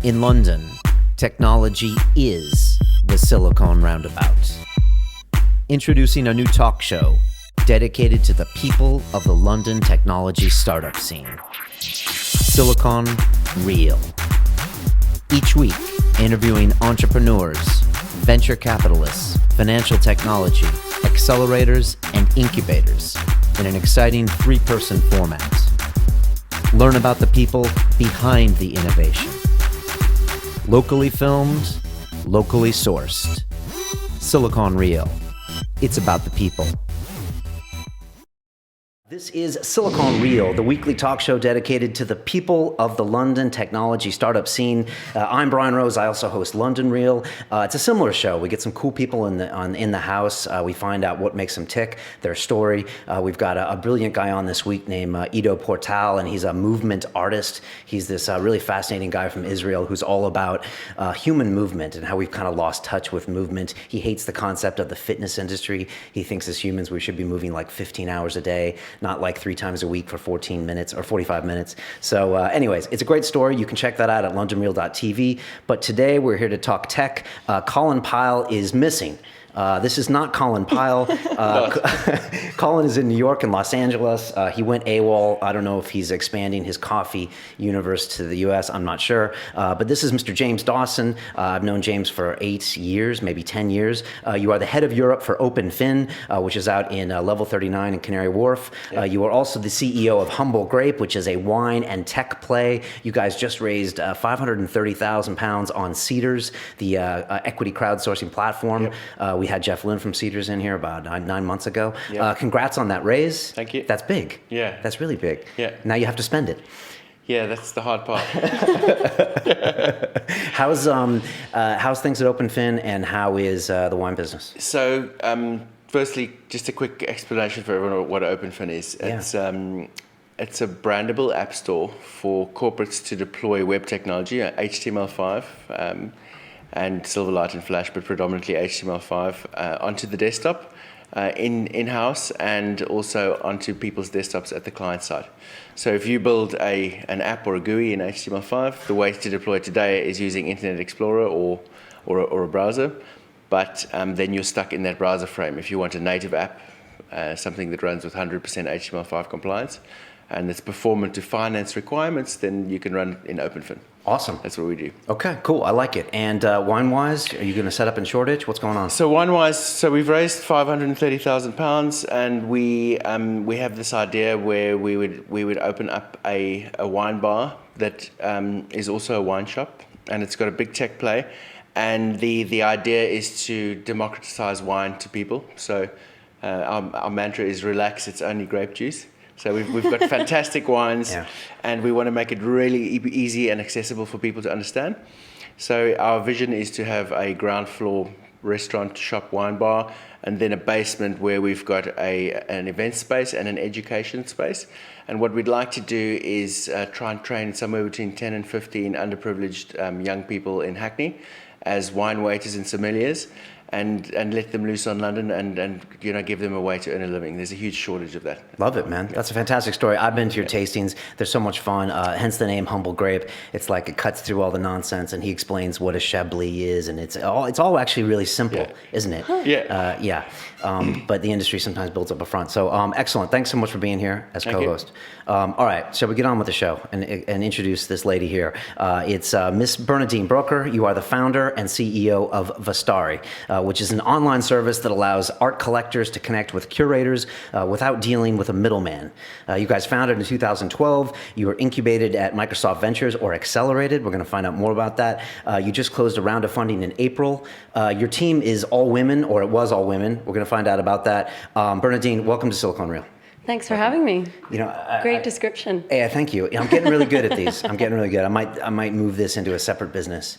In London, technology is the Silicon Roundabout. Introducing a new talk show dedicated to the people of the London technology startup scene. Silicon Real. Each week, interviewing entrepreneurs, venture capitalists, financial technology, accelerators, and incubators in an exciting three-person format. Learn about the people behind the innovation. Locally filmed, locally sourced. Silicon Real. It's about the people. This is Silicon Real, the weekly talk show dedicated to the people of the London technology startup scene. I'm Brian Rose. I also host London Real. It's a similar show. We get some cool people in the house. We find out what makes them tick, their story. We've got a brilliant guy on this week named Ido Portal, and he's a movement artist. He's this really fascinating guy from Israel who's all about human movement and how we've kind of lost touch with movement. He hates the concept of the fitness industry. He thinks as humans we should be moving like 15 hours a day, not like 3 times a week for 14 minutes or 45 minutes. So anyways, it's a great story. You can check that out at londonreal.tv. But today we're here to talk tech. Colin Pyle is missing. This is not Colin Pyle. Colin is in New York and Los Angeles. He went AWOL. I don't know if he's expanding his coffee universe to the US. I'm not sure. But this is Mr. James Dawson. I've known James for 8 years, maybe 10 years. You are the head of Europe for OpenFin, which is out in Level 39 in Canary Wharf. You are also the CEO of Humble Grape, which is a wine and tech play. You guys just raised £530,000 on Cedars, the equity crowdsourcing platform. We had Jeff Lynn from Cedars in here about 9 months ago. Congrats on that raise. Thank you. That's big. Yeah. That's really big. Yeah. Now you have to spend it. Yeah, that's the hard part. How's things at OpenFin, and how is the wine business? So, firstly, just a quick explanation for everyone what OpenFin is. It's a brandable app store for corporates to deploy web technology, HTML5, and Silverlight and Flash, but predominantly HTML5, onto the desktop, in-house, and also onto people's desktops at the client side. So if you build an app or a GUI in HTML5, the way to deploy it today is using Internet Explorer or a browser, but then you're stuck in that browser frame. If you want a native app, something that runs with 100% HTML5 compliance, and it's performant to finance requirements, then you can run in OpenFin. Awesome. That's what we do. Okay, cool. I like it. And wine-wise, are you going to set up in Shoreditch? What's going on? So wine-wise, we've raised £530,000, and we have this idea where we would open up a wine bar that is also a wine shop, and it's got a big tech play. And the idea is to democratize wine to people. So our mantra is relax, it's only grape juice. So we've got fantastic wines, and we want to make it really easy and accessible for people to understand. So our vision is to have a ground floor restaurant, shop, wine bar, and then a basement where we've got an event space and an education space. And what we'd like to do is try and train somewhere between 10 and 15 underprivileged young people in Hackney as wine waiters and sommeliers, and let them loose on London and give them a way to earn a living. There's a huge shortage of that. Love it, man. That's a fantastic story. I've been to your tastings. They're so much fun. Hence the name Humble Grape. It's like it cuts through all the nonsense, and he explains what a Chablis is, and it's all actually really simple, isn't it? Yeah. But the industry sometimes builds up a front. So excellent. Thanks so much for being here as co-host. All right, shall we get on with the show and introduce this lady here? It's Miss Bernadine Bröcker. You are the founder and CEO of Vastari, which is an online service that allows art collectors to connect with curators without dealing with a middleman. You guys founded in 2012. You were incubated at Microsoft Ventures, or accelerated. We're going to find out more about that. You just closed a round of funding in April. Your team is all women, or it was all women. We're going to find out about that. Bernadine, welcome to Silicon Real. Thanks for having me. Great description. Yeah, thank you. I'm getting really good at these. I'm getting really good. I might move this into a separate business.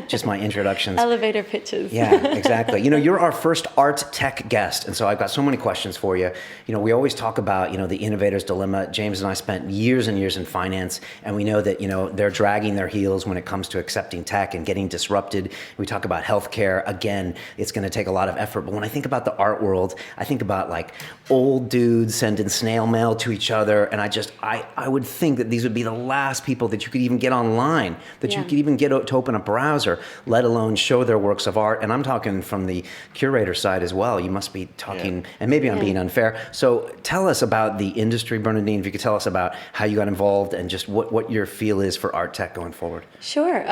Just my introductions. Elevator pitches. Yeah, exactly. You're our first art tech guest, and so I've got so many questions for you. We always talk about, the innovator's dilemma. James and I spent years and years in finance, and we know that, they're dragging their heels when it comes to accepting tech and getting disrupted. We talk about healthcare. Again, it's going to take a lot of effort. But when I think about the art world, I think about like old dudes sending sending snail mail to each other. And I would think that these would be the last people that you could even get online, that you could even get to open a browser, let alone show their works of art. And I'm talking from the curator side as well. You must be talking, and maybe I'm being unfair. So tell us about the industry, Bernadine, if you could tell us about how you got involved and just what your feel is for art tech going forward. Sure.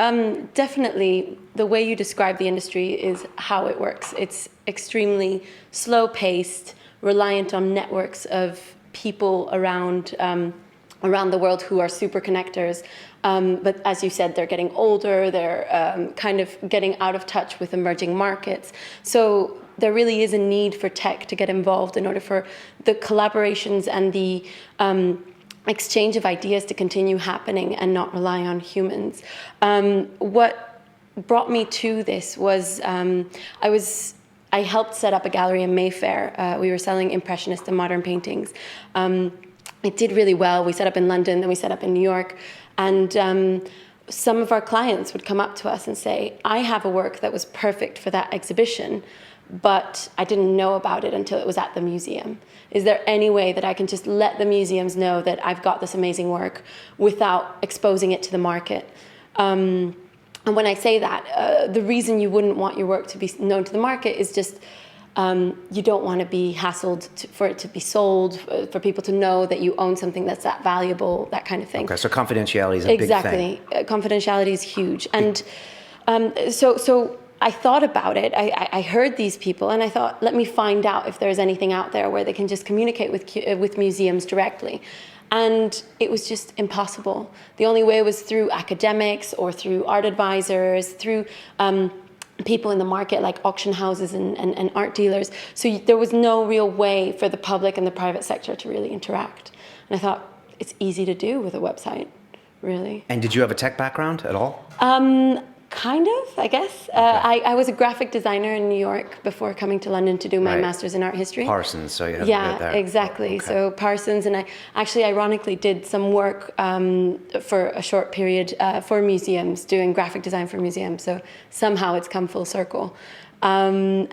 Definitely, the way you describe the industry is how it works. It's extremely slow-paced, reliant on networks of people around the world who are super connectors. But as you said, they're getting older. They're kind of getting out of touch with emerging markets. So there really is a need for tech to get involved in order for the collaborations and the exchange of ideas to continue happening and not rely on humans. What brought me to this was I helped set up a gallery in Mayfair. We were selling Impressionist and modern paintings. It did really well. We set up in London, then we set up in New York. And some of our clients would come up to us and say, I have a work that was perfect for that exhibition, but I didn't know about it until it was at the museum. Is there any way that I can just let the museums know that I've got this amazing work without exposing it to the market? And when I say that, the reason you wouldn't want your work to be known to the market is just you don't want to be hassled for it to be sold, for people to know that you own something that's that valuable, that kind of thing. Okay, so confidentiality is a big thing. Exactly. Confidentiality is huge. And so I thought about it. I heard these people and I thought, let me find out if there's anything out there where they can just communicate with museums directly. And it was just impossible. The only way was through academics or through art advisors, through people in the market like auction houses and art dealers. So there was no real way for the public and the private sector to really interact. And I thought, it's easy to do with a website, really. And did you have a tech background at all? Kind of, I guess. I was a graphic designer in New York before coming to London to do my master's in art history. Parsons, so you have a bit there. Yeah, exactly. Okay. So Parsons, and I actually ironically did some work for a short period for museums, doing graphic design for museums. So somehow it's come full circle. So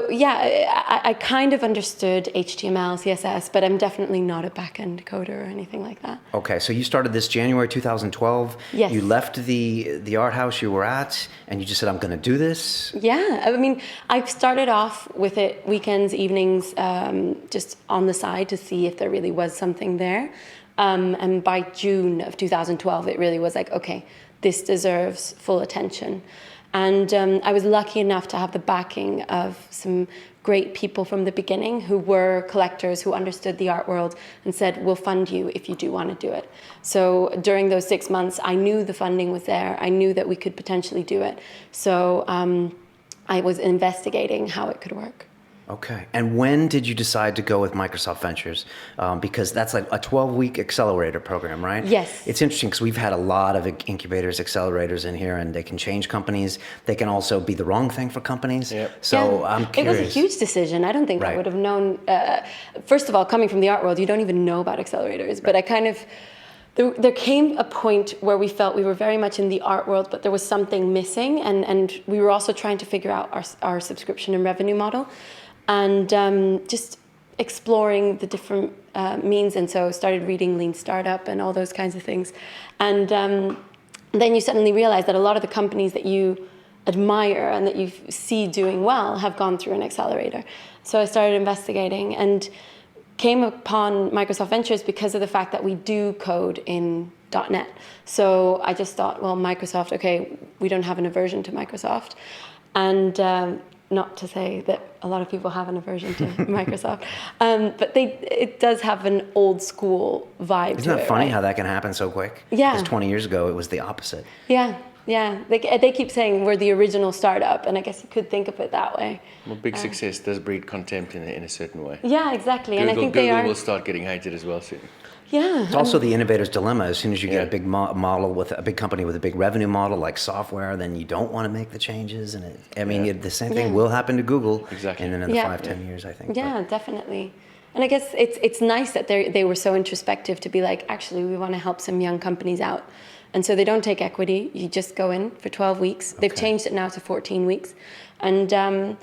yeah, I kind of understood HTML, CSS, but I'm definitely not a back-end coder or anything like that. Okay, so you started this January 2012. Yes. You left the art house you were at, and you just said, I'm going to do this? Yeah, I mean, I've started off with it weekends, evenings, just on the side to see if there really was something there. And by June of 2012, it really was like, okay, this deserves full attention. And I was lucky enough to have the backing of some great people from the beginning who were collectors who understood the art world and said, we'll fund you if you do want to do it. So during those 6 months, I knew the funding was there. I knew that we could potentially do it. So I was investigating how it could work. Okay. And when did you decide to go with Microsoft Ventures? Because that's like a 12-week accelerator program, right? Yes. It's interesting because we've had a lot of incubators, accelerators in here, and they can change companies. They can also be the wrong thing for companies. Yep. So I'm curious. It was a huge decision. I don't think I would have known. First of all, coming from the art world, you don't even know about accelerators. But I kind of... There came a point where we felt we were very much in the art world, but there was something missing. And we were also trying to figure out our subscription and revenue model. And just exploring the different means. And so started reading Lean Startup and all those kinds of things. And then you suddenly realize that a lot of the companies that you admire and that you see doing well have gone through an accelerator. So I started investigating and came upon Microsoft Ventures because of the fact that we do code in .NET. So I just thought, well, Microsoft, okay, we don't have an aversion to Microsoft. And not to say that a lot of people have an aversion to Microsoft, but it does have an old school vibe. Isn't that funny how that can happen so quick? Yeah. Because 20 years ago, it was the opposite. Yeah. They keep saying we're the original startup, and I guess you could think of it that way. Well, big success does breed contempt in a certain way. Yeah, exactly. Google, and I think Google will start getting hated as well soon. Yeah. It's also the innovator's dilemma. As soon as you get a big model with a big company with a big revenue model like software, then you don't want to make the changes. And the same thing will happen to Google. Exactly. And then in the 5-10 years, I think. Yeah, definitely. And I guess it's nice that they were so introspective to be like, actually, we want to help some young companies out. And so they don't take equity. You just go in for 12 weeks. They've changed it now to 14 weeks. And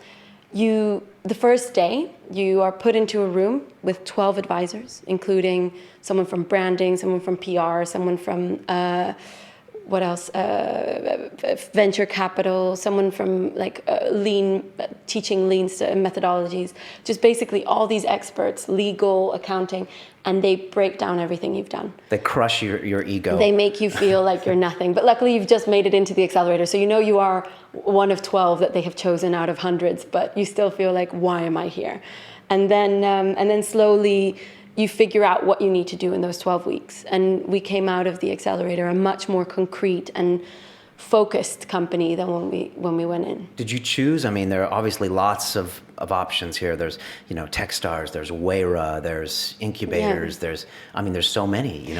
the first day, you are put into a room with 12 advisors, including someone from branding, someone from PR, someone from venture capital, someone from teaching lean methodologies, just basically all these experts, legal, accounting, and they break down everything you've done. They crush your ego. They make you feel like you're nothing. But luckily you've just made it into the accelerator. So you are one of 12 that they have chosen out of hundreds, but you still feel like, why am I here? And then slowly you figure out what you need to do in those 12 weeks. And we came out of the accelerator a much more concrete and focused company than when we went in. Did you choose? I mean, there are obviously lots of options here. There's, Techstars, there's Wayra, there's incubators, there's so many,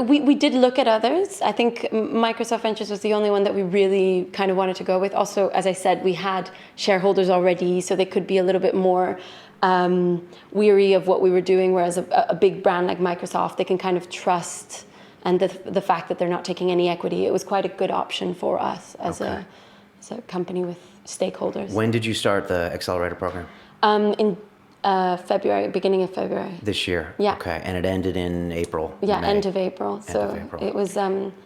We did look at others. I think Microsoft Ventures was the only one that we really kind of wanted to go with. Also, as I said, we had shareholders already, so they could be a little bit more weary of what we were doing, whereas a big brand like Microsoft, they can kind of trust, and the fact that they're not taking any equity, it was quite a good option for us as a company with stakeholders. When did you start the accelerator program? In February, beginning of February. This year? Yeah. Okay, and it ended in April? Yeah, May. end of April. It was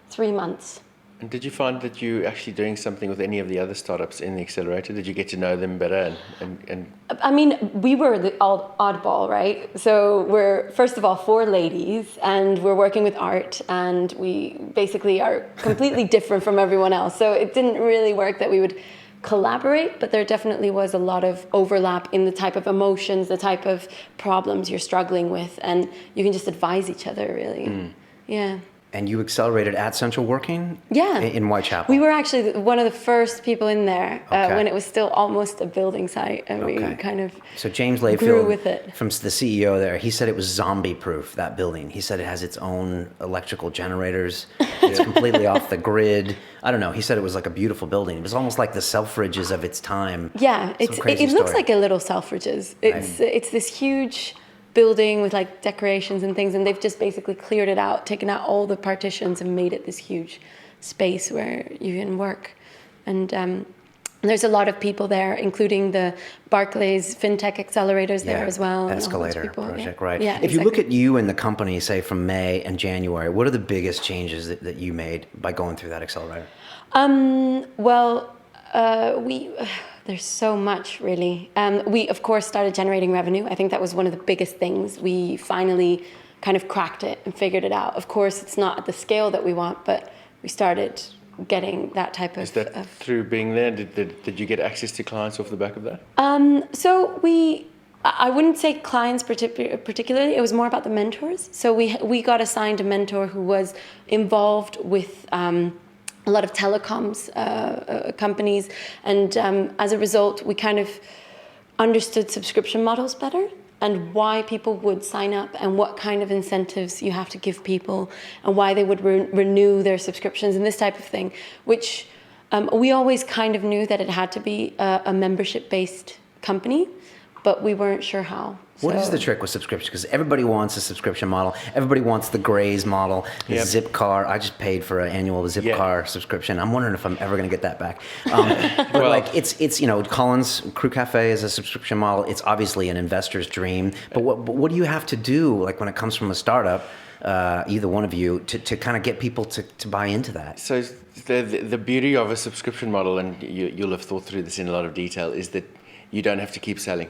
3 months. And did you find that you actually doing something with any of the other startups in the accelerator? Did you get to know them better? And I mean, we were the oddball, right? So we're, first of all, 4 ladies, and we're working with art, and we basically are completely different from everyone else. So it didn't really work that we would collaborate, but there definitely was a lot of overlap in the type of emotions, the type of problems you're struggling with, and you can just advise each other, really. Yeah. And you accelerated at Central Working? Yeah. In Whitechapel? We were actually one of the first people in there Okay. when it was still almost a building site, and we kind of So James grew Layfield, with it. from the CEO there, he said it was zombie-proof, that building. He said it has its own electrical generators. It's completely off the grid. I don't know. He said it was like a beautiful building. It was almost like the Selfridges of its time. Yeah, it looks like a little Selfridges. It's this huge building with like decorations and things, and they've just basically cleared it out, taken out all the partitions and made it this huge space where you can work. And there's a lot of people there, including the Barclays FinTech accelerators there as well. Escalator project, right. Yeah, if you look at you and the company, say from May and January, what are the biggest changes that you made by going through that accelerator? There's so much, really. We, of course, started generating revenue. I think that was one of the biggest things. We finally kind of cracked it and figured it out. Of course, it's not at the scale that we want, but we started getting that type of... Is that through being there? Did you get access to clients off the back of that? I wouldn't say clients particularly. It was more about the mentors. So we got assigned a mentor who was involved with... a lot of telecoms companies, and as a result, we kind of understood subscription models better and why people would sign up and what kind of incentives you have to give people and why they would renew their subscriptions and this type of thing, which we always kind of knew that it had to be a membership-based company, but we weren't sure how. What is the trick with subscription? Because everybody wants a subscription model. Everybody wants the Graze model, the Zipcar. I just paid for an annual Zipcar subscription. I'm wondering if I'm ever going to get that back. But it's Colin's Crew Cafe is a subscription model. It's obviously an investor's dream. But what do you have to do, like when it comes from a startup, either one of you, to kind of get people to buy into that? So the beauty of a subscription model, and you'll have thought through this in a lot of detail, is that you don't have to keep selling.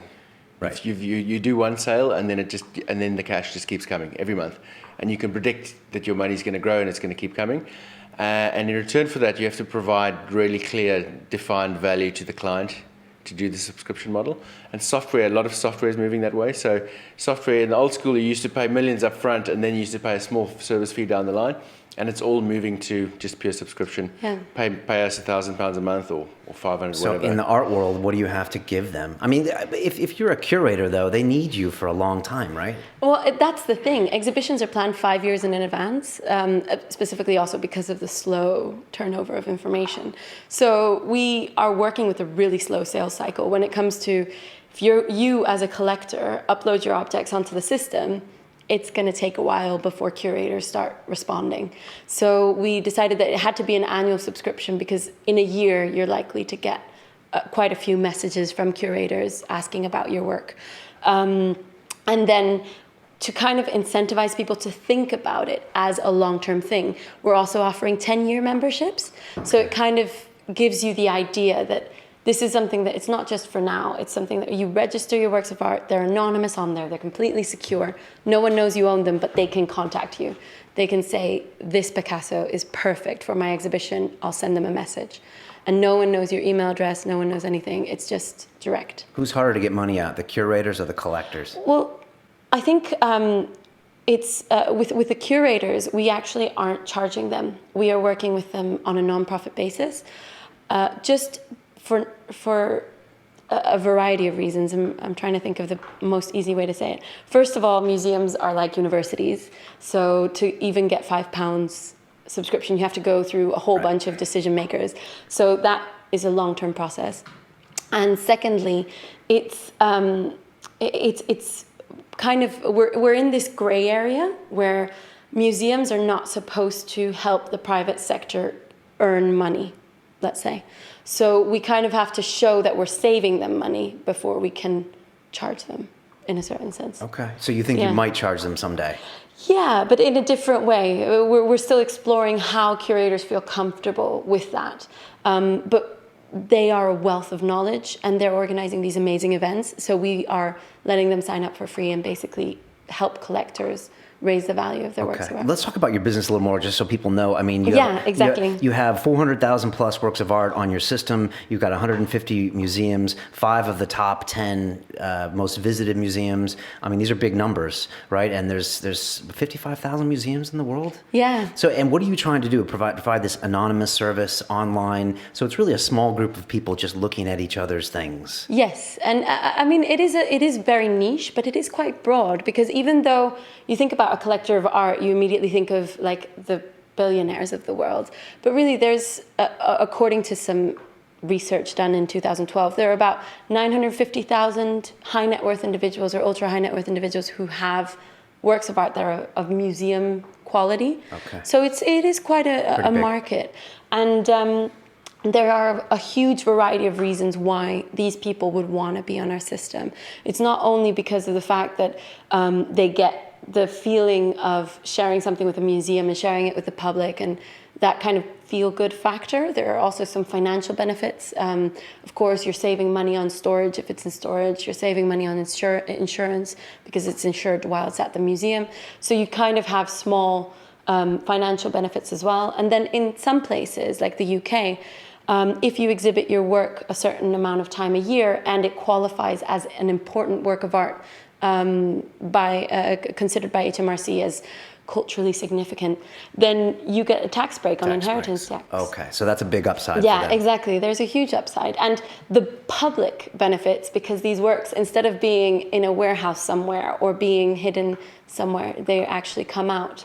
Right. You do one sale, and then the cash just keeps coming every month, and you can predict that your money's going to grow and it's going to keep coming. And in return for that, you have to provide really clear, defined value to the client to do the subscription model. And software, a lot of software is moving that way. So software in the old school, you used to pay millions up front, and then you used to pay a small service fee down the line. And it's all moving to just pure subscription. Yeah. Pay us £1,000 a month or 500, so whatever. In the art world, what do you have to give them? I mean, if you're a curator, though, they need you for a long time, right? Well, that's the thing. Exhibitions are planned 5 years in advance, specifically also because of the slow turnover of information. So we are working with a really slow sales cycle when it comes to, if you as a collector upload your objects onto the system, it's going to take a while before curators start responding. So we decided that it had to be an annual subscription because in a year you're likely to get quite a few messages from curators asking about your work. And then to kind of incentivize people to think about it as a long-term thing, we're also offering 10-year memberships. So it kind of gives you the idea that this is something that it's not just for now. It's something that you register your works of art. They're anonymous on there. They're completely secure. No one knows you own them, but they can contact you. They can say, this Picasso is perfect for my exhibition. I'll send them a message. And no one knows your email address. No one knows anything. It's just direct. Who's harder to get money out, the curators or the collectors? Well, I think it's with the curators, we actually aren't charging them. We are working with them on a non-profit basis, just for a variety of reasons. I'm trying to think of the most easy way to say it. First of all, museums are like universities. So to even get £5 subscription, you have to go through a whole bunch of decision makers. So that is a long-term process. And secondly, it's kind of, we're in this gray area where museums are not supposed to help the private sector earn money, let's say. So we kind of have to show that we're saving them money before we can charge them in a certain sense. Okay. So you think you might charge them someday? Yeah, but in a different way. We're still exploring how curators feel comfortable with that. But they are a wealth of knowledge and they're organizing these amazing events. So we are letting them sign up for free and basically help collectors raise the value of their works of art. Let's talk about your business a little more, just so people know. I mean, you have 400,000 plus works of art on your system. You've got 150 museums, 5 of the top 10 most visited museums. I mean, these are big numbers, right? And there's 55,000 museums in the world. Yeah. So, and what are you trying to do? Provide this anonymous service online. So it's really a small group of people just looking at each other's things. Yes, and I mean, it is very niche, but it is quite broad, because even though you think about a collector of art, you immediately think of like the billionaires of the world. But really, there's, according to some research done in 2012, there are about 950,000 high net worth individuals or ultra high net worth individuals who have works of art that are of museum quality. Okay. So it is quite a market. And there are a huge variety of reasons why these people would want to be on our system. It's not only because of the fact that they get the feeling of sharing something with a museum and sharing it with the public and that kind of feel-good factor. There are also some financial benefits. Of course, you're saving money on storage if it's in storage. You're saving money on insurance because it's insured while it's at the museum. So you kind of have small financial benefits as well. And then in some places, like the UK, if you exhibit your work a certain amount of time a year and it qualifies as an important work of art, considered by HMRC as culturally significant, then you get a tax break on inheritance tax. Okay, so that's a big upside. Yeah, for them. exactly. There's a huge upside. And the public benefits, because these works, instead of being in a warehouse somewhere or being hidden somewhere, they actually come out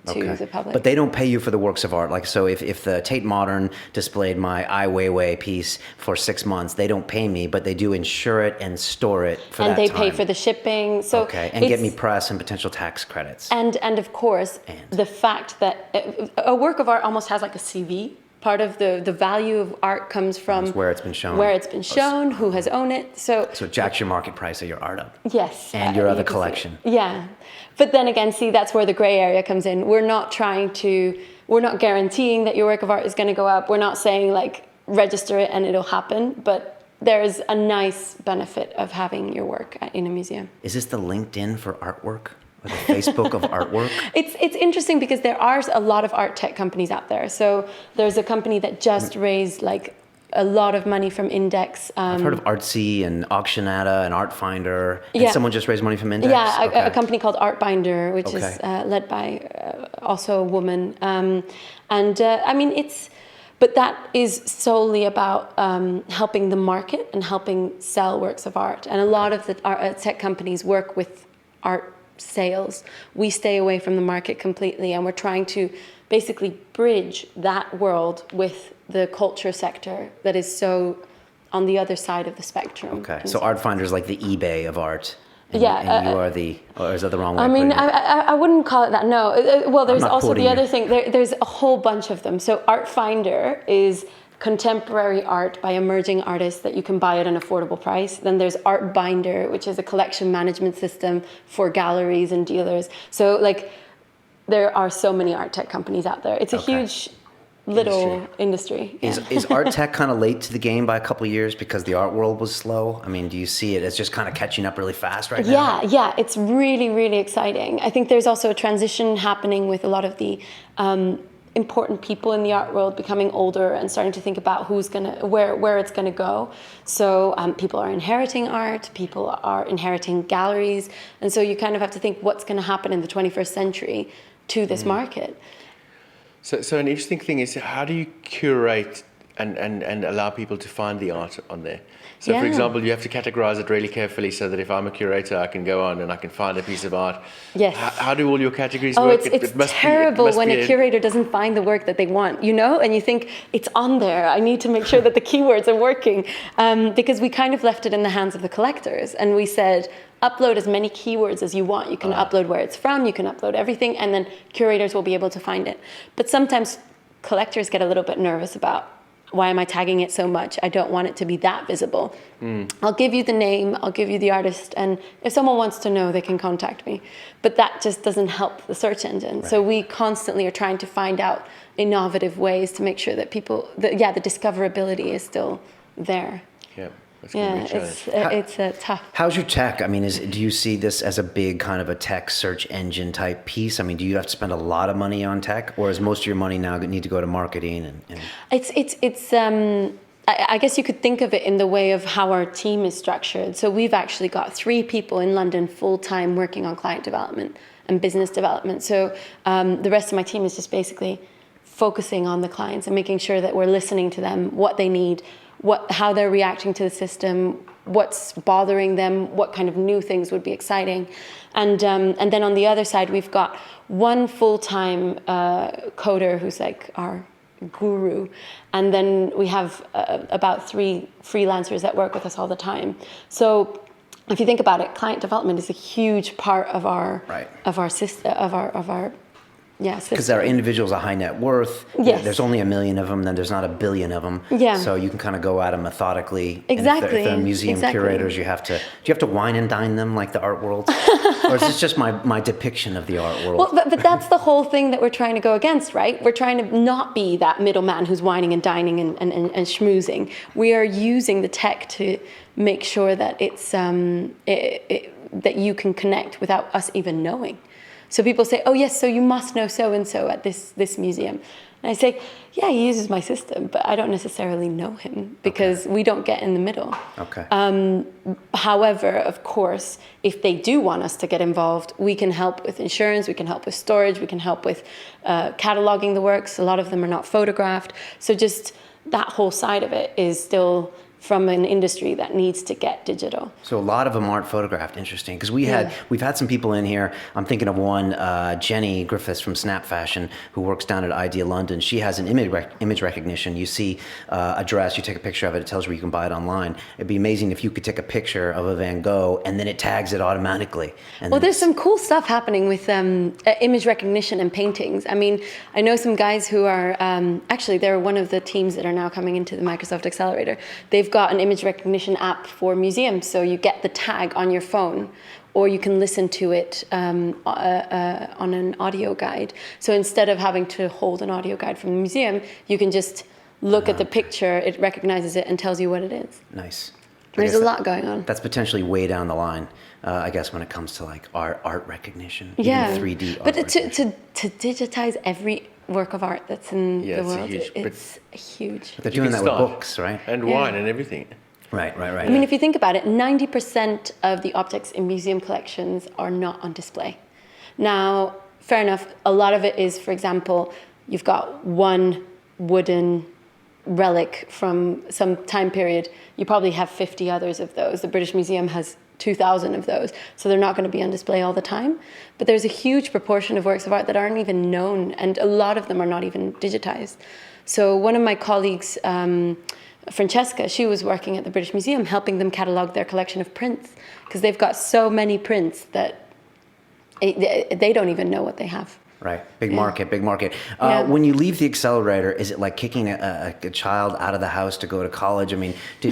to the public. But they don't pay you for the works of art. Like, so if the Tate Modern displayed my Ai Weiwei piece for 6 months, they don't pay me, but they do insure it and store it for that time. And they pay for the shipping. So and get me press and potential tax credits. And of course, the fact that a work of art almost has like a CV. Part of the value of art comes from where it's been shown, who has owned it. So it jacks your market price of your art up. Yes. And your other collection. Yeah. But then again, see, that's where the gray area comes in. We're not guaranteeing that your work of art is going to go up. We're not saying like register it and it'll happen. But there's a nice benefit of having your work in a museum. Is this the LinkedIn for artwork? Or the Facebook of artwork? It's interesting because there are a lot of art tech companies out there. So there's a company that just raised like a lot of money from Index. I've heard of Artsy and Auctionata and Artfinder. And someone just raised money from Index? Yeah, a company called Artbinder, which is led by also a woman. I mean, but that is solely about helping the market and helping sell works of art. And a lot of the art tech companies work with art sales. We stay away from the market completely, and we're trying to basically bridge that world with the culture sector that is so on the other side of the spectrum. Okay, so Artfinder is like the eBay of art. And, and you are the, or is that the wrong way? I mean, I wouldn't call it that. No. Well, there's also the other thing. There's a whole bunch of them. So Art Finder is contemporary art by emerging artists that you can buy at an affordable price. Then there's Art Binder, which is a collection management system for galleries and dealers. So like, there are so many art tech companies out there. It's a huge little industry. Is art tech kind of late to the game by a couple of years because the art world was slow? I mean, do you see it as just kind of catching up really fast right now? Yeah, it's really, really exciting. I think there's also a transition happening with a lot of the important people in the art world becoming older and starting to think about where it's gonna go. So people are inheriting art, people are inheriting galleries, and so you kind of have to think what's gonna happen in the 21st century to this market. So an interesting thing is, how do you curate and allow people to find the art on there? So for example, you have to categorize it really carefully so that if I'm a curator, I can go on and I can find a piece of art. Yes. How do all your categories work? It's terrible when a curator doesn't find the work that they want, and you think, it's on there. I need to make sure that the keywords are working. Because we kind of left it in the hands of the collectors. And we said, upload as many keywords as you want. You can upload where it's from, you can upload everything, and then curators will be able to find it. But sometimes collectors get a little bit nervous about, why am I tagging it so much? I don't want it to be that visible. I'll give you the name, I'll give you the artist, and if someone wants to know, they can contact me. But that just doesn't help the search engine. Right. So we constantly are trying to find out innovative ways to make sure that the discoverability is still there. Yeah. It's tough. How's your tech? I mean, do you see this as a big kind of a tech search engine type piece? I mean, do you have to spend a lot of money on tech, or is most of your money now need to go to marketing? I guess you could think of it in the way of how our team is structured. So we've actually got 3 people in London full-time working on client development and business development. So the rest of my team is just basically focusing on the clients and making sure that we're listening to them, what they need, how they're reacting to the system, what's bothering them, what kind of new things would be exciting. And then on the other side, we've got 1 full-time coder who's like our guru. And then we have about 3 freelancers that work with us all the time. So if you think about it, client development is a huge part of our system, of our because there are individuals of high net worth. Yes. There's only 1 million of them, then there's not 1 billion of them. Yeah. So you can kind of go at them methodically. Exactly. And if they're museum curators, do you have to wine and dine them like the art world? Or is this just my depiction of the art world? Well, but that's the whole thing that we're trying to go against, right? We're trying to not be that middleman who's wining and dining and schmoozing. We are using the tech to make sure that it's that you can connect without us even knowing. So people say, oh yes, so you must know so-and-so at this museum. And I say, yeah, he uses my system, but I don't necessarily know him because we don't get in the middle. Okay. However, of course, if they do want us to get involved, we can help with insurance, we can help with storage, we can help with cataloging the works. A lot of them are not photographed. So just that whole side of it is still from an industry that needs to get digital. So a lot of them aren't photographed. Interesting, because we've had some people in here. I'm thinking of one, Jenny Griffiths from Snap Fashion, who works down at Idea London. She has an image recognition. You see a dress, you take a picture of it, it tells you where you can buy it online. It'd be amazing if you could take a picture of a Van Gogh and then it tags it automatically. And there's some cool stuff happening with image recognition and paintings. I mean, I know some guys who are actually they're one of the teams that are now coming into the Microsoft Accelerator. They've got an image recognition app for museums, so you get the tag on your phone, or you can listen to it on an audio guide. So instead of having to hold an audio guide from the museum, you can just look at the picture, it recognizes it and tells you what it is. Nice. There's a lot going on. That's potentially way down the line, I guess, when it comes to like art recognition, yeah. even 3D art but recognition. to digitize every work of art that's in the world, it's huge. But they're doing that with books, right? And wine and everything. Right. I mean, if you think about it, 90% of the objects in museum collections are not on display. Now, fair enough, a lot of it is, for example, you've got one wooden relic from some time period. You probably have 50 others of those. The British Museum has 2,000 of those, so they're not going to be on display all the time. But there's a huge proportion of works of art that aren't even known, and a lot of them are not even digitized. So one of my colleagues Francesca, she was working at the British Museum helping them catalogue their collection of prints, because they've got so many prints that they don't even know what they have. Right. Big market, big market. Yeah. When you leave the accelerator, is it like kicking a child out of the house to go to college? I mean, do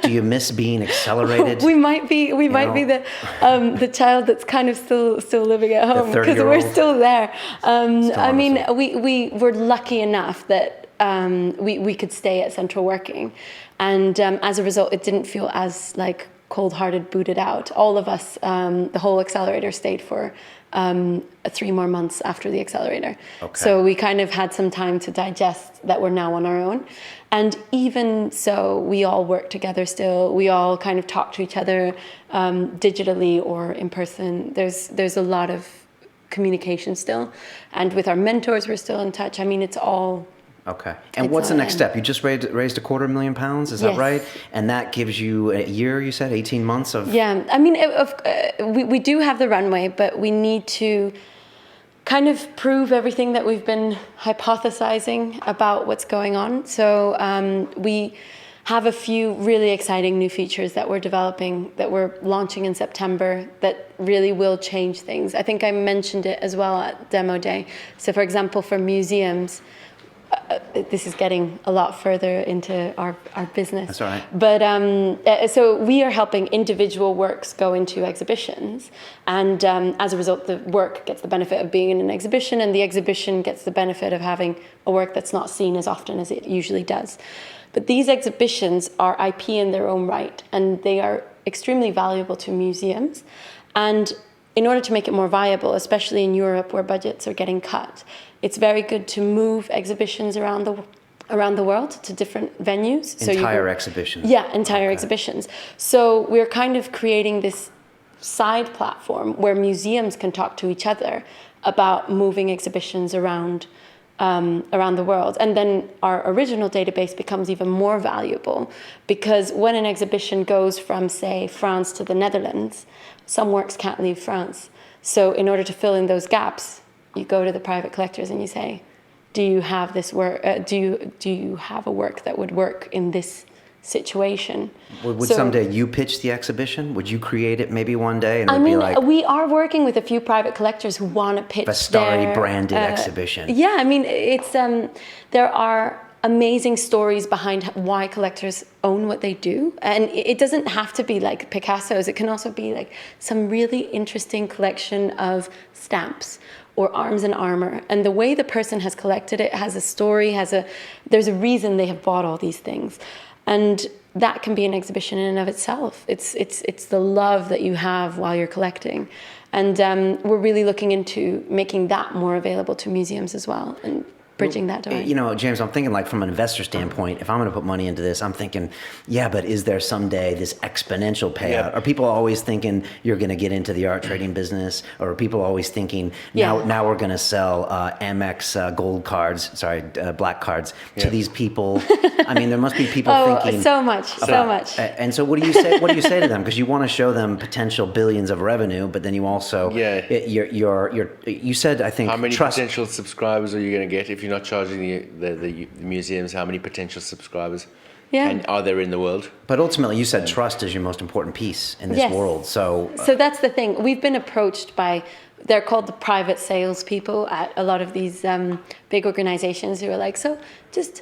you miss being accelerated? We might be the child that's kind of still living at home, because 30-year-old? we're still there. I mean, wonderful. we were lucky enough that we could stay at Central working, and as a result, it didn't feel as like cold-hearted booted out. All of us, the whole accelerator stayed for 3 more months after the accelerator. Okay. So we kind of had some time to digest that we're now on our own. And even so, we all work together still. We all kind of talk to each other digitally or in person. There's a lot of communication still. And with our mentors, we're still in touch. I mean, it's all... Okay. And It's what's the all next in. step? You just raised £250,000, is that Yes. right? And that gives you a year, you said, 18 months of... Yeah, I mean, we do have the runway, but we need to kind of prove everything that we've been hypothesizing about what's going on. So we have a few really exciting new features that we're developing, that we're launching in September, that really will change things. I think I mentioned it as well at Demo Day. So for example, for museums, this is getting a lot further into our business. That's all right. But so we are helping individual works go into exhibitions. And as a result, the work gets the benefit of being in an exhibition, and the exhibition gets the benefit of having a work that's not seen as often as it usually does. But these exhibitions are IP in their own right, and they are extremely valuable to museums. And in order to make it more viable, especially in Europe where budgets are getting cut, it's very good to move exhibitions around the world to different venues. Entire exhibitions. Yeah, entire exhibitions. So we're kind of creating this side platform where museums can talk to each other about moving exhibitions around the world. And then our original database becomes even more valuable, because when an exhibition goes from, say, France to the Netherlands, some works can't leave France. So in order to fill in those gaps, you go to the private collectors and you say, do you have this work? Do you have a work that would work in this situation? Would So- someday you pitch the exhibition? Would you create it maybe one day? And I it'd be mean, like we are working with a few private collectors who want to pitch Vastari their branded exhibition. Yeah, I mean, it's there are amazing stories behind why collectors own what they do, and it doesn't have to be like Picasso's. It can also be like some really interesting collection of stamps or arms and armor, and the way the person has collected it has a story, there's a reason they have bought all these things. And that can be an exhibition in and of itself. It's the love that you have while you're collecting. And we're really looking into making that more available to museums as well, and bridging that domain. You know, James, I'm thinking like from an investor standpoint, if I'm going to put money into this, I'm thinking, yeah, but is there someday this exponential payout? Yeah. Are people always thinking you're going to get into the art trading business? Or are people always thinking, now we're going to sell Amex gold cards, black cards to these people? I mean, there must be people thinking. so much. And so what do you say? What do you say to them? Because you want to show them potential billions of revenue, but then you also, you said, I think, How many trust. potential subscribers are you going to get if you're not charging the museums? How many potential subscribers are there in the world? But ultimately, you said trust is your most important piece in this world. So that's the thing. We've been approached by, they're called the private salespeople at a lot of these big organizations, who are like, so just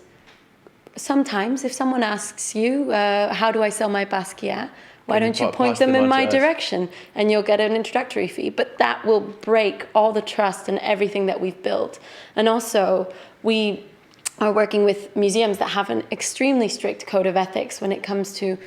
sometimes if someone asks you, how do I sell my Basquiat? Why don't you point them in my direction, and you'll get an introductory fee? But that will break all the trust and everything that we've built. And also, we are working with museums that have an extremely strict code of ethics when it comes to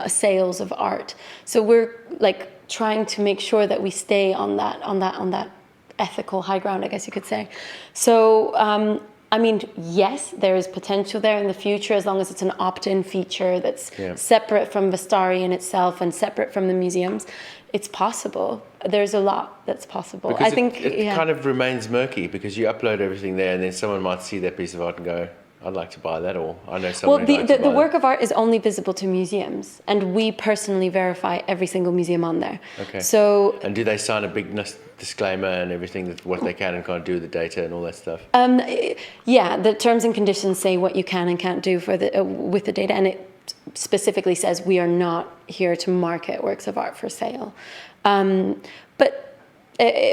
sales of art. So we're like trying to make sure that we stay on that ethical high ground, I guess you could say. So. I mean, yes, there is potential there in the future, as long as it's an opt-in feature that's separate from Vastari in itself and separate from the museums. It's possible. There's a lot that's possible. Because I think it kind of remains murky, because you upload everything there, and then someone might see that piece of art and go, I'd like to buy that, or I know someone Well, who'd like to the buy work of art is only visible to museums, and we personally verify every single museum on there. Okay. So, And do they sign a big disclaimer and everything, that what they can and can't do with the data and all that stuff? yeah, the terms and conditions say what you can and can't do for the with the data, and it specifically says we are not here to market works of art for sale. But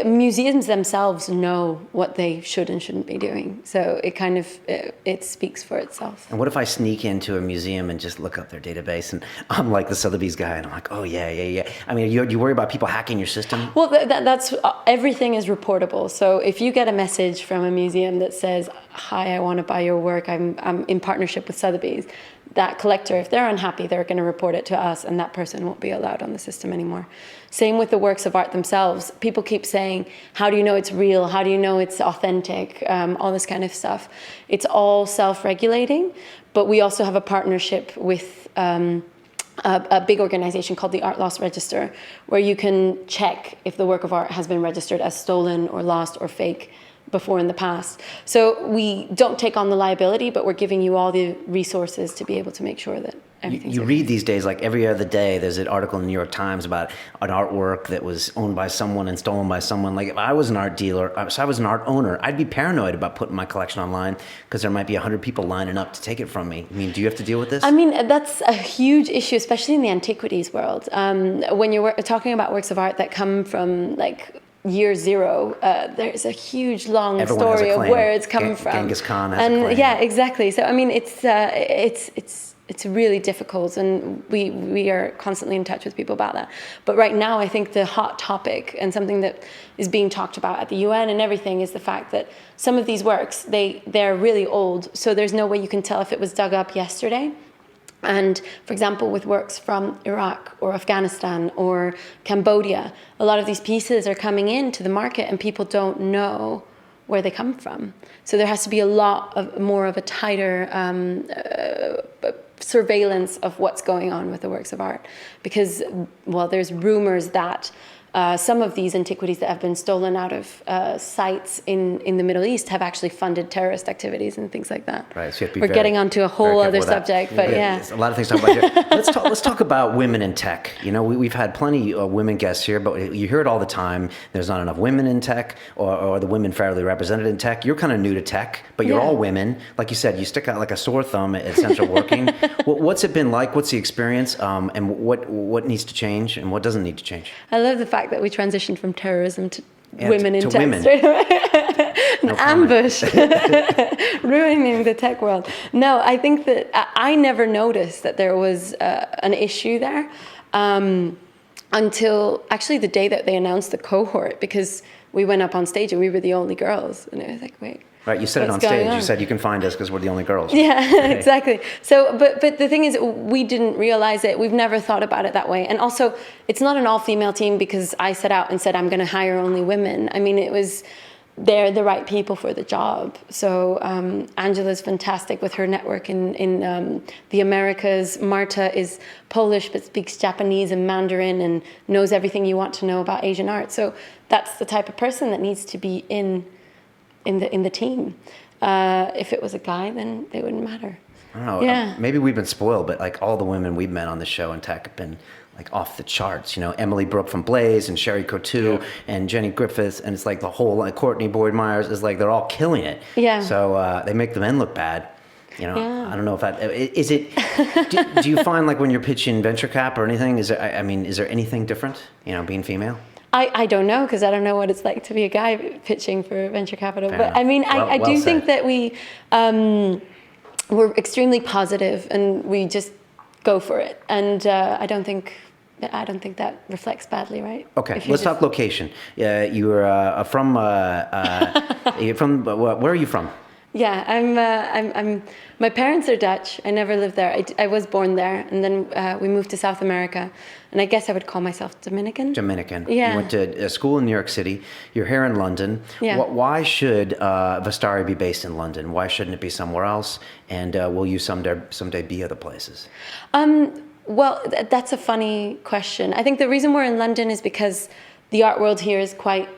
museums themselves know what they should and shouldn't be doing, so it kind of it speaks for itself. And what if I sneak into a museum and just look up their database, and I'm like the Sotheby's guy, and I'm like, oh yeah. I mean, you worry about people hacking your system? Well, that's everything is reportable. So if you get a message from a museum that says, "Hi, I want to buy your work. I'm in partnership with Sotheby's," that collector, if they're unhappy, they're going to report it to us, and that person won't be allowed on the system anymore. Same with the works of art themselves. People keep saying, how do you know it's real? How do you know it's authentic? All this kind of stuff. It's all self-regulating, but we also have a partnership with a big organization called the Art Loss Register, where you can check if the work of art has been registered as stolen or lost or fake before in the past. So we don't take on the liability, but we're giving you all the resources to be able to make sure that everything's You okay. read these days, like every other day, there's an article in the New York Times about an artwork that was owned by someone and stolen by someone. Like if I was an art dealer, so I was an art owner, I'd be paranoid about putting my collection online because there might be 100 people lining up to take it from me. I mean, do you have to deal with this? I mean, that's a huge issue, especially in the antiquities world. When you're talking about works of art that come from like year zero, there's a huge long Everyone has a story of claim. where it's come from. Genghis Khan has and a claim. yeah, exactly. So I mean, it's really difficult, and we are constantly in touch with people about that. But right now, I think the hot topic and something that is being talked about at the UN and everything is the fact that some of these works, they're really old, so there's no way you can tell if it was dug up yesterday. And for example, with works from Iraq or Afghanistan or Cambodia, a lot of these pieces are coming into the market and people don't know where they come from. So there has to be a lot of more of a tighter surveillance of what's going on with the works of art. Because, well, there's rumors that some of these antiquities that have been stolen out of sites in the Middle East have actually funded terrorist activities and things like that. Right, so you have to be We're very- getting onto a very whole careful other with that. subject, but yeah. There's a lot of things to talk about here. Let's talk about women in tech. You know, we've had plenty of women guests here, but you hear it all the time. There's not enough women in tech, or the women fairly represented in tech. You're kind of new to tech, but you're Yeah. all women. Like you said, you stick out like a sore thumb at Central Working. What's it been like? What's the experience? And what needs to change and what doesn't need to change? I love the fact that we transitioned from terrorism to Yeah, women in to tech women. straight away. An No comment. ambush, ruining the tech world. No, I think that I never noticed that there was an issue there until actually the day that they announced the cohort, because we went up on stage and we were the only girls, and it was like, wait. Right, you said it on What's going stage. on? You said you can find us because we're the only girls. Yeah, exactly. So, but the thing is, we didn't realize it. We've never thought about it that way. And also, it's not an all-female team because I set out and said I'm going to hire only women. I mean, they're the right people for the job. So Angela's fantastic with her network in the Americas. Marta is Polish but speaks Japanese and Mandarin and knows everything you want to know about Asian art. So that's the type of person that needs to be in the team. If it was a guy, then they wouldn't matter. I don't know. Yeah. Maybe we've been spoiled, but like all the women we've met on the show in tech have been like off the charts. You know, Emily Brooke from Blaze and Sherry Cotu and Jenny Griffiths, and it's like the whole like Courtney Boyd Myers is like they're all killing it. Yeah. So they make the men look bad. You know, Yeah. I don't know if that is it. do you find like when you're pitching venture cap or anything, is there anything different? You know, being female. I don't know, because I don't know what it's like to be a guy pitching for venture capital. Fair But enough. I mean, Well I do said. think that we're extremely positive and we just go for it. And I don't think that reflects badly, right? Okay, If you let's just- talk location. You're from. You're from. Where are you from? Yeah, I'm. My parents are Dutch. I never lived there. I was born there, and then we moved to South America, and I guess I would call myself Dominican. Dominican. Yeah. You went to school in New York City. You're here in London. Yeah. Why should Vastari be based in London? Why shouldn't it be somewhere else? And will you someday be other places? Well, that's a funny question. I think the reason we're in London is because the art world here is quite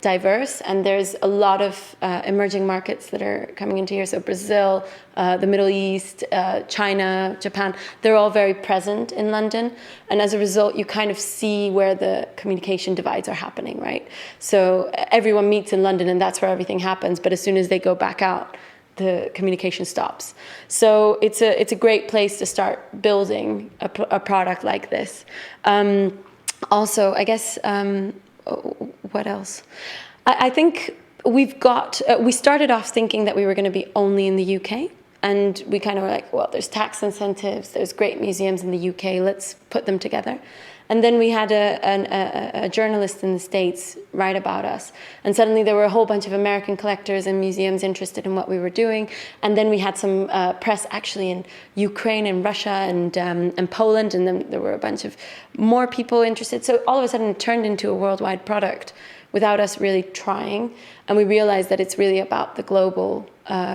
diverse, and there's a lot of emerging markets that are coming into here. So Brazil, the Middle East, China, Japan, they're all very present in London. And as a result, you kind of see where the communication divides are happening, right? So everyone meets in London and that's where everything happens. But as soon as they go back out, the communication stops. So it's a great place to start building a product like this. Also, I guess, what else? I think we started off thinking that we were going to be only in the UK. And we kind of were like, well, there's tax incentives, there's great museums in the UK, let's put them together. And then we had a journalist in the States write about us. And suddenly there were a whole bunch of American collectors and museums interested in what we were doing. And then we had some press actually in Ukraine and Russia and Poland. And then there were a bunch of more people interested. So all of a sudden it turned into a worldwide product without us really trying. And we realized that it's really about the global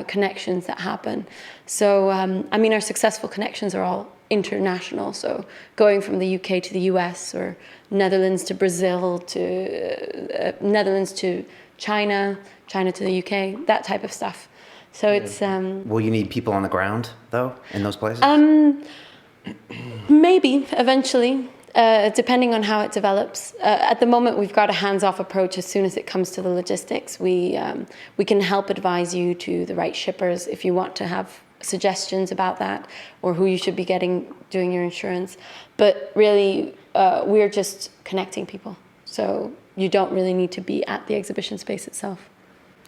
connections that happen. So, I mean, our successful connections are all international. So going from the UK to the US, or Netherlands to Brazil, to Netherlands to China, China to the UK, that type of stuff. So it's... Will you need people on the ground, though, in those places? Maybe, eventually. Depending on how it develops. At the moment, we've got a hands-off approach. As soon as it comes to the logistics, we can help advise you to the right shippers if you want to have suggestions about that, or who you should be doing your insurance. But really, we're just connecting people. So you don't really need to be at the exhibition space itself.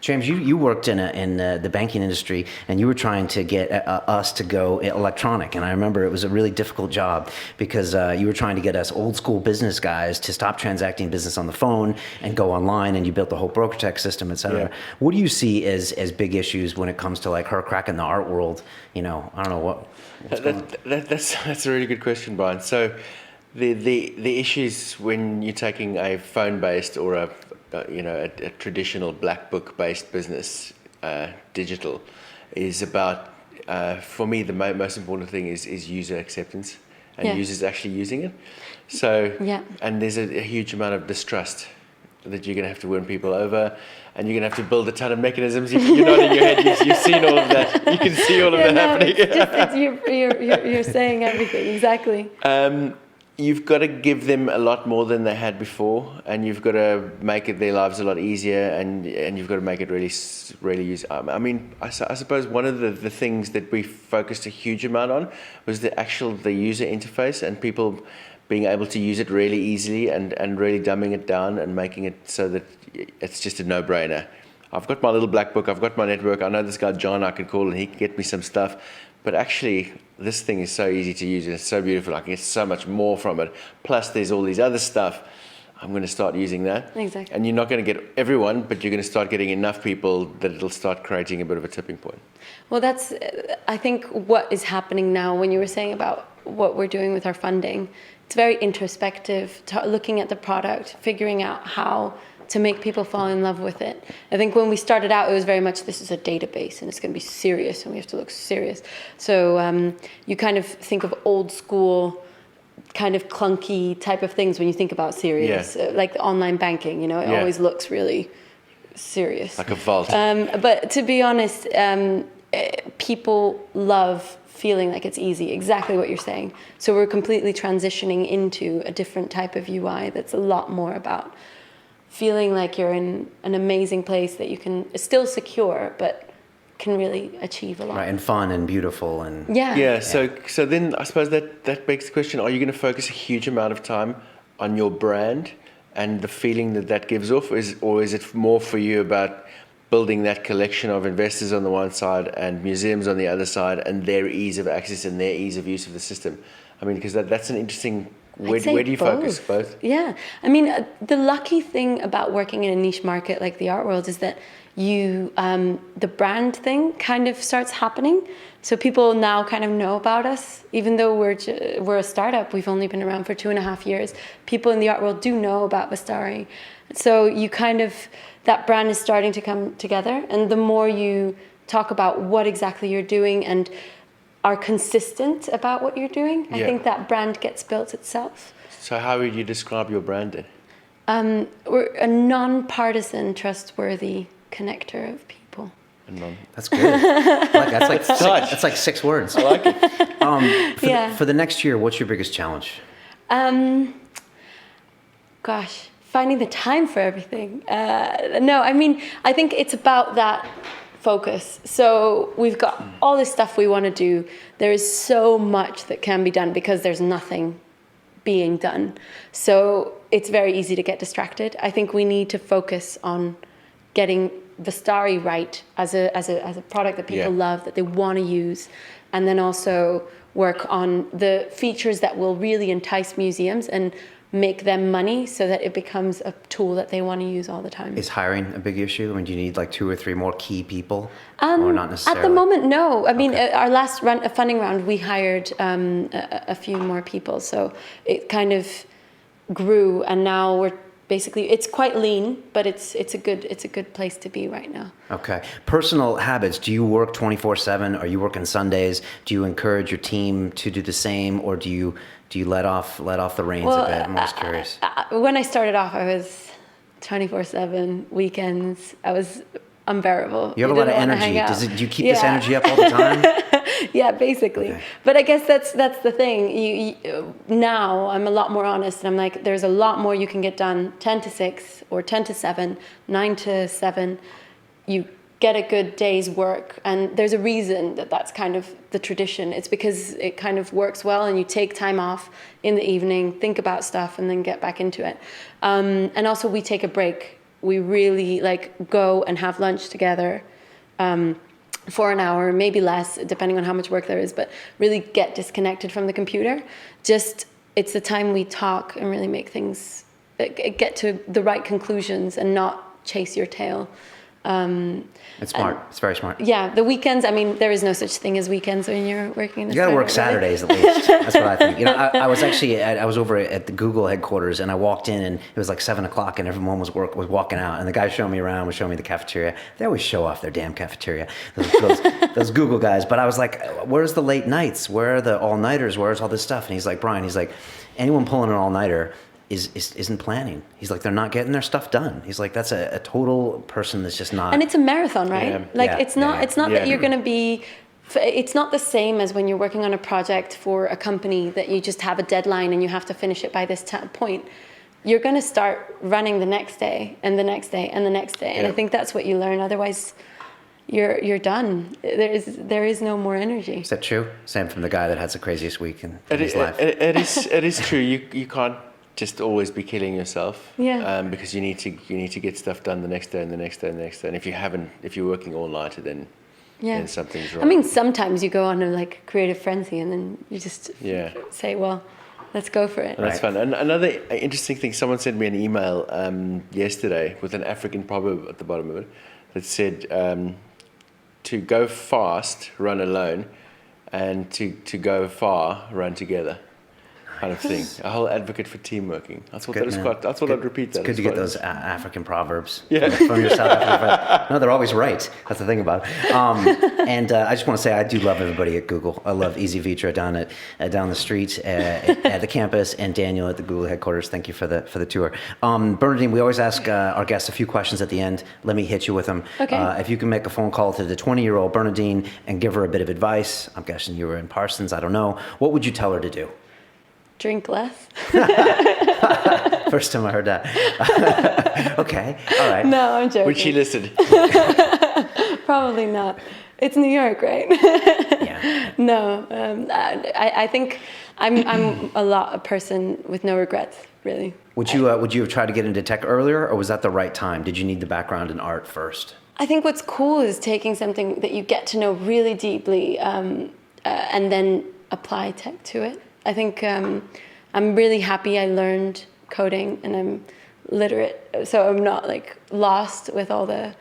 James, you worked in the banking industry, and you were trying to get us to go electronic. And I remember it was a really difficult job because you were trying to get us old school business guys to stop transacting business on the phone and go online. And you built the whole broker tech system, et cetera. Yeah. What do you see as big issues when it comes to like her cracking the art world? You know, I don't know That's a really good question, Brian. So the issues when you're taking a phone-based or a traditional black book-based business, digital, is about, for me, the most important thing is user acceptance and users actually using it. So, and there's a huge amount of distrust that you're going to have to win people over, and you're going to have to build a ton of mechanisms. You're not in your head, you've seen all of that. You can see all of that happening. You're saying everything, exactly. You've got to give them a lot more than they had before, and you've got to make their lives a lot easier, and you've got to make it really use. I mean, I suppose one of the things that we focused a huge amount on was the user interface, and people being able to use it really easily, and really dumbing it down and making it so that it's just a no-brainer. I've got my little black book, I've got my network, I know this guy John I can call and he can get me some stuff. But actually, this thing is so easy to use and it's so beautiful. I can get so much more from it. Plus, there's all these other stuff. I'm going to start using that. Exactly. And you're not going to get everyone, but you're going to start getting enough people that it'll start creating a bit of a tipping point. Well, that's, I think, what is happening now. When you were saying about what we're doing with our funding, it's very introspective, looking at the product, figuring out how to make people fall in love with it. I think when we started out, it was very much, this is a database and it's going to be serious and we have to look serious. So you kind of think of old school, kind of clunky type of things when you think about serious, like the online banking, it always looks really serious. Like a vault. But to be honest, people love feeling like it's easy, exactly what you're saying. So we're completely transitioning into a different type of UI that's a lot more about feeling like you're in an amazing place that you can, it's still secure, but can really achieve a lot. Right, and fun and beautiful and... So then I suppose that begs the question, are you going to focus a huge amount of time on your brand and the feeling that gives off, or is it more for you about building that collection of investors on the one side and museums on the other side and their ease of access and their ease of use of the system? I mean, because that's an interesting... Where do you focus? Both? Yeah. I mean, the lucky thing about working in a niche market like the art world is that the brand thing kind of starts happening. So people now kind of know about us. Even though we're a startup, we've only been around for 2.5 years. People in the art world do know about Vastari. So you that brand is starting to come together. And the more you talk about what exactly you're doing and are consistent about what you're doing, I think that brand gets built itself. So how would you describe your brand then? We're a non-partisan, trustworthy connector of people. That's good. That's like 6 words. I like it. For the next year, what's your biggest challenge? Gosh, finding the time for everything. No, I mean, I think it's about that focus. So we've got all this stuff we want to do. There is so much that can be done because there's nothing being done. So it's very easy to get distracted. I think we need to focus on getting Vastari right as a product that people love, that they want to use, and then also work on the features that will really entice museums and make them money so that it becomes a tool that they want to use all the time. Is hiring a big issue? I mean, do you need like 2 or 3 more key people? Or not necessarily? At the moment, no. I mean, our last funding round, we hired a few more people. So it kind of grew, and now we're basically, it's quite lean, but it's a good place to be right now. Okay. Personal habits. Do you work 24/7? Are you working Sundays? Do you encourage your team to do the same, or do you let off the reins a bit? I'm just curious. When I started off, I was 24/7 weekends. I was unbearable. You have a lot of energy. Do you keep this energy up all the time? Yeah, basically. Okay. But I guess that's the thing. You now I'm a lot more honest, and I'm like, there's a lot more you can get done 10 to 6 or 10 to 7, 9 to 7. You get a good day's work, and there's a reason that's kind of the tradition. It's because it kind of works well, and you take time off in the evening, think about stuff, and then get back into it. And also we take a break. We really go and have lunch together for an hour, maybe less, depending on how much work there is, but really get disconnected from the computer. It's the time we talk and really make things, get to the right conclusions and not chase your tail. It's smart. It's very smart. Yeah, the weekends, I mean, there is no such thing as weekends when you're working in a You got to work startup, Saturdays at least. That's what I think. You know, I was over at the Google headquarters, and I walked in, and it was like 7:00, and everyone was walking out, and the guy showing me around was showing me the cafeteria. They always show off their damn cafeteria, those Google guys. But I was like, where's the late nights? Where are the all-nighters? Where's all this stuff? And he's like, Brian, anyone pulling an all-nighter isn't planning. He's like, they're not getting their stuff done. He's like, that's a total person that's just not. And it's a marathon, right? It's not that you're going to be, it's not the same as when you're working on a project for a company that you just have a deadline and you have to finish it by this point. You're going to start running the next day and the next day and the next day. And I think that's what you learn. Otherwise, you're done. There is no more energy. Is that true? Same from the guy that has the craziest week in his life. It is true. You can't just always be killing yourself. Because you need to get stuff done the next day and the next day and the next day. And if you're working all night, then something's wrong. I mean, sometimes you go on a creative frenzy, and then you just say, well, let's go for it. And that's fun. And another interesting thing, someone sent me an email yesterday with an African proverb at the bottom of it that said, to go fast, run alone, and to go far, run together. Kind of thing. A whole advocate for team working. I thought I'd repeat that. It's good to get those African proverbs from your South African friends. No, they're always right. That's the thing about it. And I just want to say I do love everybody at Google. I love Easy Vitra down the street at the campus, and Daniel at the Google headquarters. Thank you for the tour. Bernadine, we always ask our guests a few questions at the end. Let me hit you with them. Okay. If you can make a phone call to the 20-year-old Bernadine and give her a bit of advice, I'm guessing you were in Parsons, I don't know, what would you tell her to do? Drink less. First time I heard that. Okay, all right. No, I'm joking. Would she listen? Probably not. It's New York, right? Yeah. No, I think I'm a person with no regrets, really. Would you have tried to get into tech earlier, or was that the right time? Did you need the background in art first? I think what's cool is taking something that you get to know really deeply and then apply tech to it. I think I'm really happy I learned coding and I'm literate, so I'm not lost with all the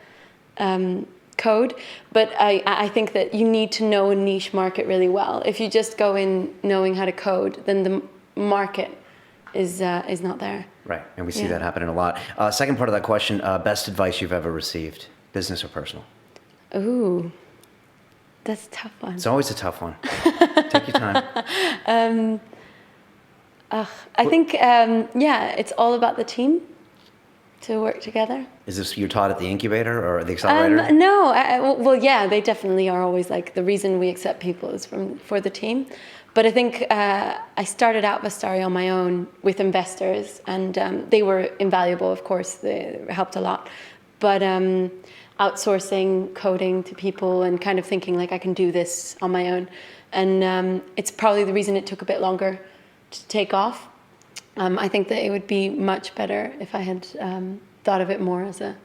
code. But I think that you need to know a niche market really well. If you just go in knowing how to code, then the market is not there. Right, and we see that happening a lot. Second part of that question, best advice you've ever received, business or personal? Ooh. That's a tough one. It's always a tough one. Take your time. I think, it's all about the team. to work together. Is this you're taught at the incubator or the accelerator? No, well, yeah, they definitely are always like the reason we accept people is for the team. But I think I started out Vastari on my own with investors, and they were invaluable, of course. They helped a lot. But outsourcing coding to people and kind of thinking like I can do this on my own. And it's probably the reason it took a bit longer to take off. I think that it would be much better if I had thought of it more as a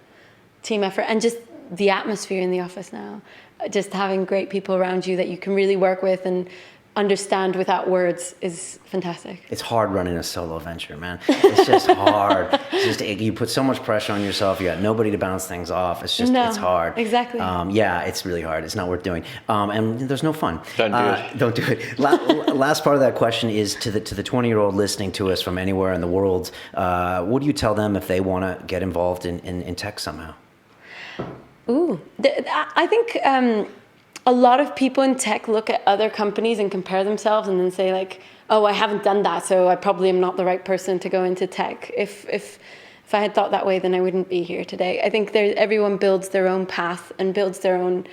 team effort. And just the atmosphere in the office now, just having great people around you that you can really work with and understand without words is fantastic. It's hard running a solo venture, man. It's just hard. You put so much pressure on yourself. You got nobody to bounce things off. It's just, it's hard. Exactly. Yeah, it's really hard. It's not worth doing. And there's no fun. Don't do it. Don't do it. Last part of that question is to the 20-year-old listening to us from anywhere in the world. What do you tell them if they want to get involved in tech somehow? Ooh, I think a lot of people in tech look at other companies and compare themselves and then say like, oh, I haven't done that, so I probably am not the right person to go into tech. If I had thought that way, then I wouldn't be here today. I think everyone builds their own path and builds their own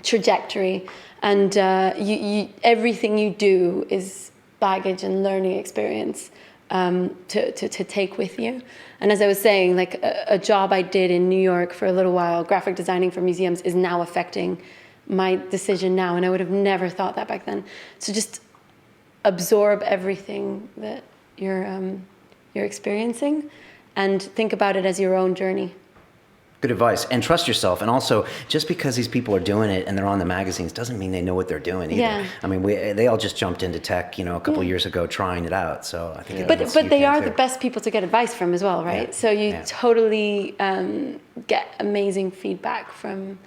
trajectory. And everything you do is baggage and learning experience to take with you. And as I was saying, like a job I did in New York for a little while, graphic designing for museums, is now affecting my decision now. And I would have never thought that back then. So just absorb everything that you're experiencing and think about it as your own journey. Good advice. And trust yourself. And also, just because these people are doing it and they're on the magazines doesn't mean they know what they're doing either. Yeah. I mean, they all just jumped into tech, a couple years ago trying it out. So I think But they are the best people to get advice from as well, right? Yeah. So you totally get amazing feedback from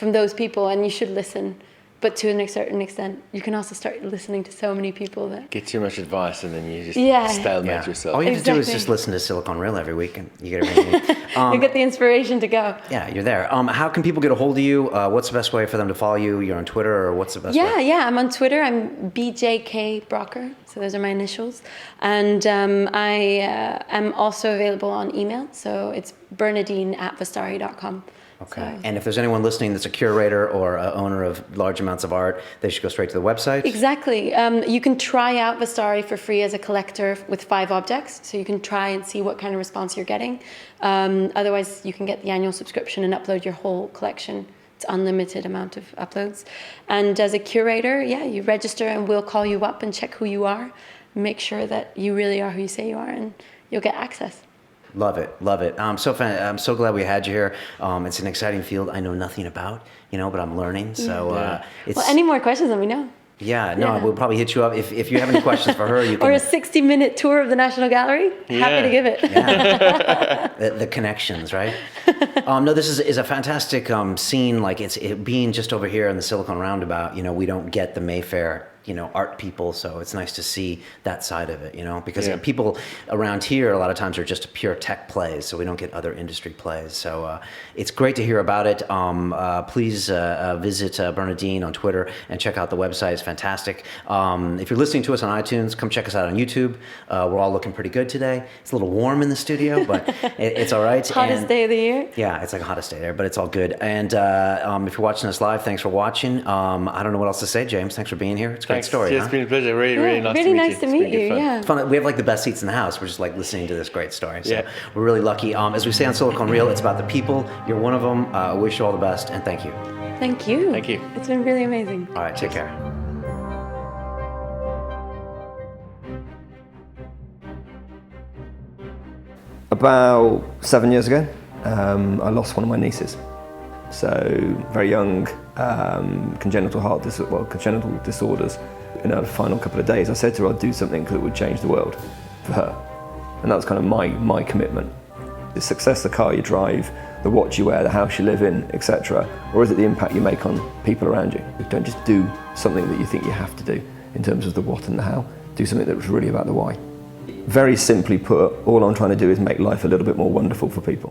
those people, and you should listen. But to a certain extent, you can also start listening to so many people that Get too much advice and then you just stalemate yourself. All you have to do is Exactly. just listen to Silicon Reel every week and you get everything you need. you get the inspiration to go. Yeah, you're there. How can people get a hold of you? What's the best way for them to follow you? You're on Twitter, or what's the best way? Yeah, I'm on Twitter. I'm BJK Bröcker, so those are my initials. And I am also available on email, so it's Bernadine@vastari.com. Okay. So. And if there's anyone listening that's a curator or a owner of large amounts of art, they should go straight to the website? Exactly. You can try out Vastari for free as a collector with 5 objects, so you can try and see what kind of response you're getting. Otherwise, you can get the annual subscription and upload your whole collection. It's unlimited amount of uploads. And as a curator, you register and we'll call you up and check who you are, make sure that you really are who you say you are, and you'll get access. Love it, love it. I'm so glad we had you here. It's an exciting field I know nothing about, but I'm learning. So it's. Well, any more questions, let me know. Yeah, we'll probably hit you up if you have any questions for her. You can. Or a 60-minute tour of the National Gallery. Happy to give it. Yeah. the connections, right? No, this is a fantastic scene. Like it being just over here in the Silicon Roundabout. We don't get the Mayfair art people, so it's nice to see that side of it, because people around here a lot of times are just pure tech plays, so we don't get other industry plays. So it's great to hear about it. Please visit Bernadine on Twitter and check out the website. It's fantastic. If you're listening to us on iTunes, come check us out on YouTube. We're all looking pretty good today. It's a little warm in the studio, but it's all right. Hottest day of the year. Yeah, it's like a hottest day there, but it's all good. And if you're watching us live, thanks for watching. I don't know what else to say, James. Thanks for being here. It's a great story. It's been a pleasure. Really, really nice really to meet you. nice to meet you. Yeah. Fun. We have like the best seats in the house. We're just like listening to this great story. So we're really lucky. As we say on Silicon Reel, it's about the people. You're one of them. I wish you all the best, and thank you. Thank you. Thank you. It's been really amazing. All right, take care. About 7 years ago, I lost one of my nieces. So very young, congenital disorders. In our final couple of days, I said to her, I'd do something that would change the world for her. And that was kind of my commitment. The success, the car you drive, the watch you wear, the house you live in, etc. Or is it the impact you make on people around you? Don't just do something that you think you have to do in terms of the what and the how. Do something that was really about the why. Very simply put, all I'm trying to do is make life a little bit more wonderful for people.